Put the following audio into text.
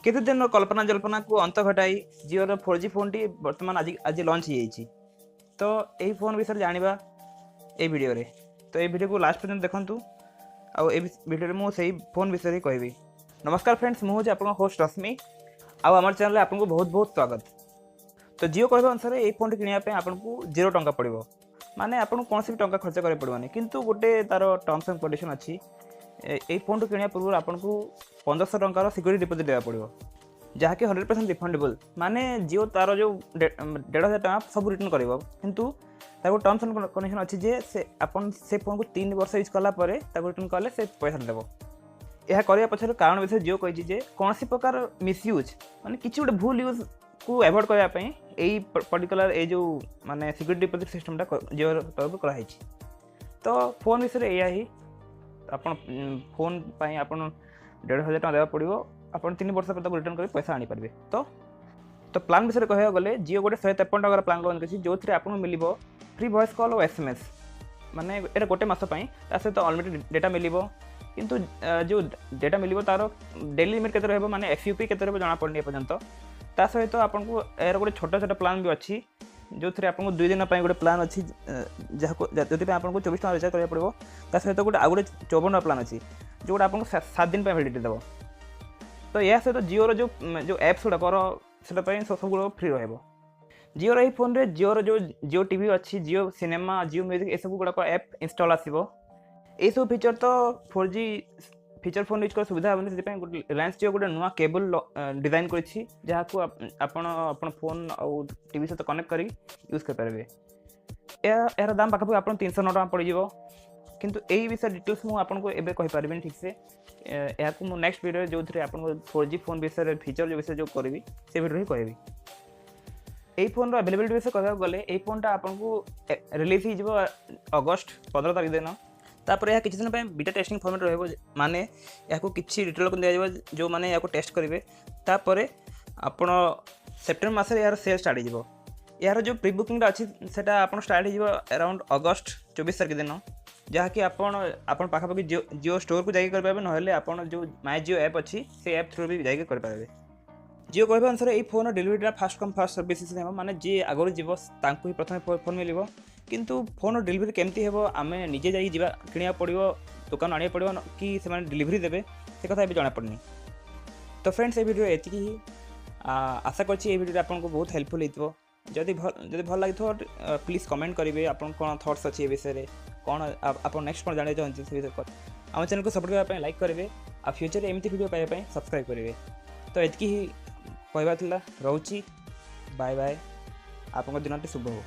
केते दिन कल्पना जल्पना को अंत घटाई जिओर 4G फोन टी वर्तमान आज लॉन्च हो जाइए। तो यही फोन विषय जाना ये वीडियो रे। तो ये वीडियो को लास्ट पर्यंत देखंतु आउ ए वीडियो में मुझे फोन विषय ही कहबी। नमस्कार फ्रेंड्स, मुझे आप होस्ट रश्मि आउ आम चैनल आपको बहुत बहुत स्वागत। तो जिओ कहवा अनुसार ये फोन किनापे आपको 0 टंका पड़ो, माने आपको कौन भी टंका खर्च कर पड़ोनी, किंतु गोटे तार टर्म्स एंड कंडीशन अच्छी। ये फोन किना पूर्व आपको 1500 टंकार सिक्योरिटी डिपोजिट देवा पड़ो, जहाँकि 100% रिफंडेबल। माने जिओ तार जो 1500 टका सब रिटर्न कर, किंतु टर्म्स एंड कंडीशन अच्छी जे से आपन से फोन को 3 वर्ष यूज कला रिटर्न कले से पैसा देव। यह करने पछर कारण विषय जिओ कही जे कौन प्रकार मिसयूज माने किसी गोटे भूल यूज को एवॉइड करने यही पर्टिकुलर ये जो माने सिक्योरिटी डिपोजिट सिस्टमटा जिओ तरफ कराई। तो फोन विषय यह ही आपन फोन पाई आपन 1500 टका देवा पड़ो, आपन 3 वर्ष पर रिटर्न कर पैसा आनी पारे। तो प्लान विषय कह गले जिओ गोटे 153 टकर प्लान लॉन्च कर जो आपको मिल फ्री वॉइस कॉल और SMS, माने ये गोटे मस सहित अनलिमिटेड डेटा मिल, किंतु जो डेटा मिल तार डेली लिमिट के माने FUP के जना पड़नी पर्यंत। ता सहित आपको यार गोटे छोट छोट प्लान भी अच्छी जो थे आपको 2 दिन गोटे प्लान अच्छी जहाँ जो आपको 24 टका रिचार्ज करा पड़ो। ता सहित गोटे आउ गोटे 54 टाका प्लान अच्छी जो गोटे आपको 7 दिन वैलिडिटी देव। तो या सहित जिओर जो एप्स गुड़ाक से सब गुड़ा फ्री रहा। जिओर यही फोन रे जिओर जो जिओ टीवी अच्छी, जिओ सिनेमा, जिओ म्यूजिक, ये सब गुड़ाक एप इंस्टॉल आसो। ये सब फीचर तो 4G फीचर फोन यूज कर सुविधा होनी, से रिलायंस जिओ गोटे नुआ केबल डिजाइन करी जहाँ आपन फोन और टीवी सहित कनेक्ट कर यूज करेंगे। यार दाम पाखापाखि आप 309 टका पड़ जाव, किंतु यही विषय डिटेल्स मुझे आपको एवं कहीपरि ठीक से। या नेक्स्ट वीडियो जो थे आपको 4G फोन विषय फीचर जो विषय जो करी से वीडियो ही कहबी। यही फोन अवेलेबिलिटी विषय कह गले यही फोनटा आपको रिलीज हो अगस्ट 15 तारीख दिन। तापर यह किसी दिन बीटा टेस्टिंग फॉर्मेट रही, माने या किसी डिटेल को दिया जो मैंने या टेस्ट करेंगे। तापर आपण सेप्टेम्बर मास यार सेल स्टार्ट हो। यार जो प्री बुकिंग अच्छी से स्टार्ट हो अराउंड अगस्ट 24 तारीख दिन, जहाँकि आपन पाखापाखि जिओ स्टोर को जाकर करेंगे, ना आप जो माय जिओ ऐप अच्छी से ऐप थ्रू भी जाकर करेंगे। जिओ कहवा अनुसार ये फोन डिलीवरीटा फास्ट कम फास्ट सर्विस माने जी आगुरी जीव तांको ही प्रथम फोन मिल, किंतु फोन डिलीवरी केमती हे आम निजे जा कि पड़ो, दुकान आने पड़ो कि से डिलीवरी देवे से कथा भी जना पड़नी। तो फ्रेंड्स ये वीडियो एति ही आशा करछि वीडियो आपको बहुत हेल्पफुल हो। जदि भल लगी प्लीज कमेंट करेंगे आपन कौन थॉट्स अच्छी विषय कौन आप नेक्स्ट कौन जाना चाहते से विषय आम चैनल को सपोर्ट करने लाइक करेंगे आ फ्यूचर एमती वीडियो पाइबा सब्सक्राइब करेंगे। तो एति ही कहवा रोची। बाय बाय, आपन दिन शुभ हो।